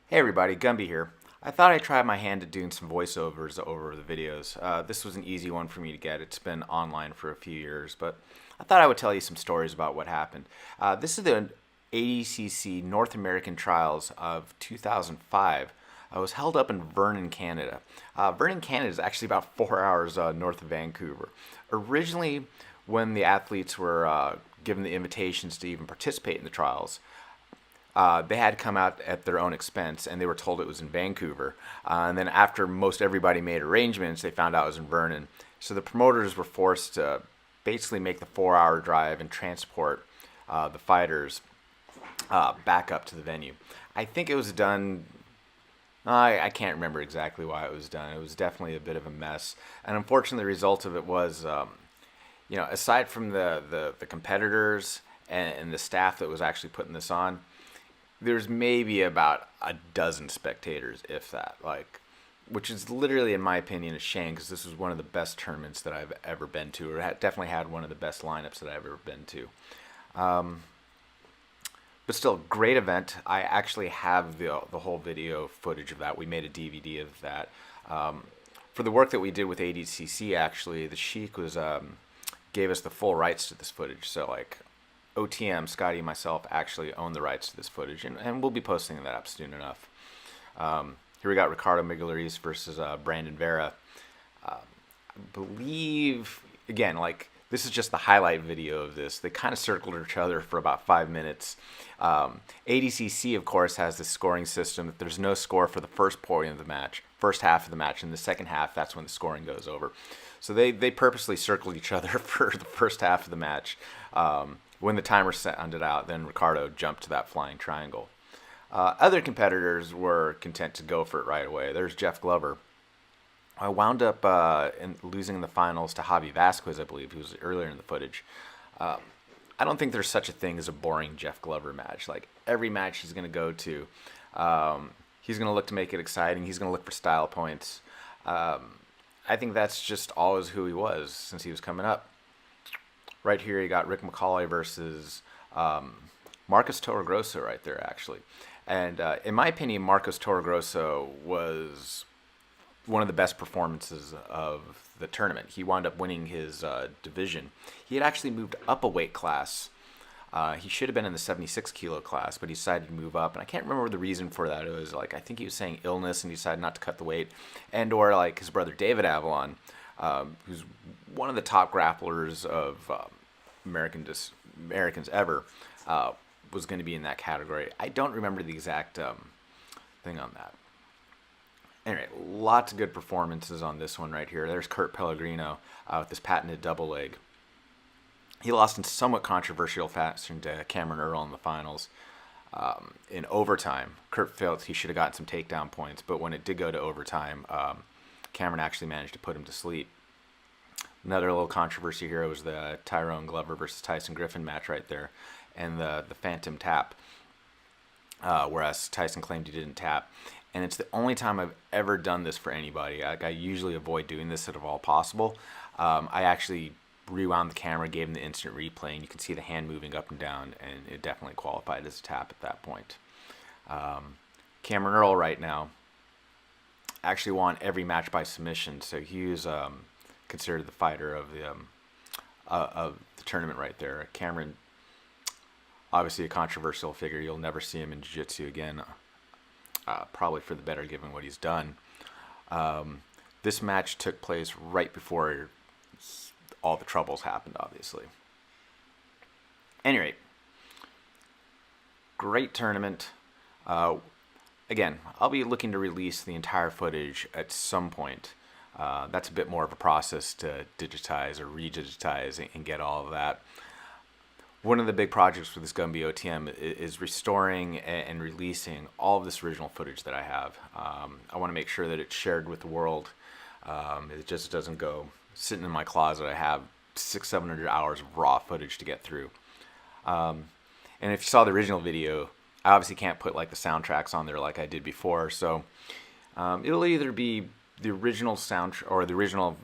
Hey everybody, Gumby here. I thought I'd try my hand at doing some voiceovers over the videos. This was an easy one for me to get. It's been online for a few years, but I thought I would tell you some stories about what happened. This is the ADCC North American Trials of 2005. I was held up in Vernon, Canada. Vernon, Canada is actually about 4 hours north of Vancouver. Originally, when the athletes were given the invitations to even participate in the trials, they had come out at their own expense, and they were told it was in Vancouver. And then after most everybody made arrangements, they found out it was in Vernon. So the promoters were forced to basically make the 4-hour drive and transport the fighters back up to the venue. I think it was done. I can't remember exactly why it was done. It was definitely a bit of a mess, and unfortunately, the result of it was, aside from the competitors and the staff that was actually putting this on, there's maybe about a dozen spectators, if that, which is literally, in my opinion, a shame because this was one of the best tournaments that I've ever been to, or definitely had one of the best lineups that I've ever been to. But still, great event. I actually have the whole video footage of that. We made a DVD of that. For the work that we did with ADCC, actually, the Sheik gave us the full rights to this footage. So OTM, Scotty, and myself actually own the rights to this footage, and we'll be posting that up soon enough. Here we got Ricardo Miguelariz versus Brandon Vera. I believe, again, this is just the highlight video of this. They kind of circled each other for about 5 minutes. ADCC, of course, has this scoring system that there's no score for the first portion of the match, first half of the match. In the second half, that's when the scoring goes over. So they purposely circled each other for the first half of the match. When the timer sounded out, then Ricardo jumped to that flying triangle. Other competitors were content to go for it right away. There's Jeff Glover. I wound up losing in the finals to Javi Vasquez, I believe, who was earlier in the footage. I don't think there's such a thing as a boring Jeff Glover match. Every match he's going to go to, he's going to look to make it exciting. He's going to look for style points. I think that's just always who he was since he was coming up. Right here, you got Rick McCauley versus Marcos Torregrosso right there, actually. And in my opinion, Marcos Torregrosso was one of the best performances of the tournament. He wound up winning his division. He had actually moved up a weight class. He should have been in the 76 kilo class, but he decided to move up. And I can't remember the reason for that. It was I think he was saying illness and he decided not to cut the weight. And or his brother David Avalon, who's one of the top grapplers of Americans ever, was going to be in that category. I don't remember the exact thing on that. Anyway, lots of good performances on this one right here. There's Kurt Pellegrino with this patented double leg. He lost in somewhat controversial fashion to Cameron Earl in the finals. In overtime, Kurt felt he should have gotten some takedown points, but when it did go to overtime, Cameron actually managed to put him to sleep. Another little controversy here was the Tyrone Glover versus Tyson Griffin match right there, and the phantom tap, whereas Tyson claimed he didn't tap. And it's the only time I've ever done this for anybody. I usually avoid doing this if all possible. I actually rewound the camera, gave him the instant replay, and you can see the hand moving up and down, and it definitely qualified as a tap at that point. Cameron Earl right now actually won every match by submission, so he was considered the fighter of the tournament right there. Cameron, obviously a controversial figure. You'll never see him in jiu-jitsu again, probably for the better given what he's done. This match took place right before all the troubles happened, obviously. Anyway, great tournament. Again, I'll be looking to release the entire footage at some point. That's a bit more of a process to digitize or redigitize and get all of that. One of the big projects for this Gumby OTM is restoring and releasing all of this original footage that I have. I want to make sure that it's shared with the world. It just doesn't go sitting in my closet. I have 600-700 hours of raw footage to get through. And if you saw the original video, I obviously can't put the soundtracks on there like I did before. So it'll either be the original sound or the original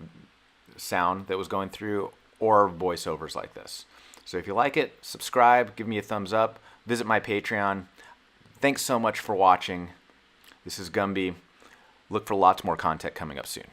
sound that was going through, or voiceovers like this. So if you like it, subscribe, give me a thumbs up, visit my Patreon. Thanks so much for watching. This is Gumby. Look for lots more content coming up soon.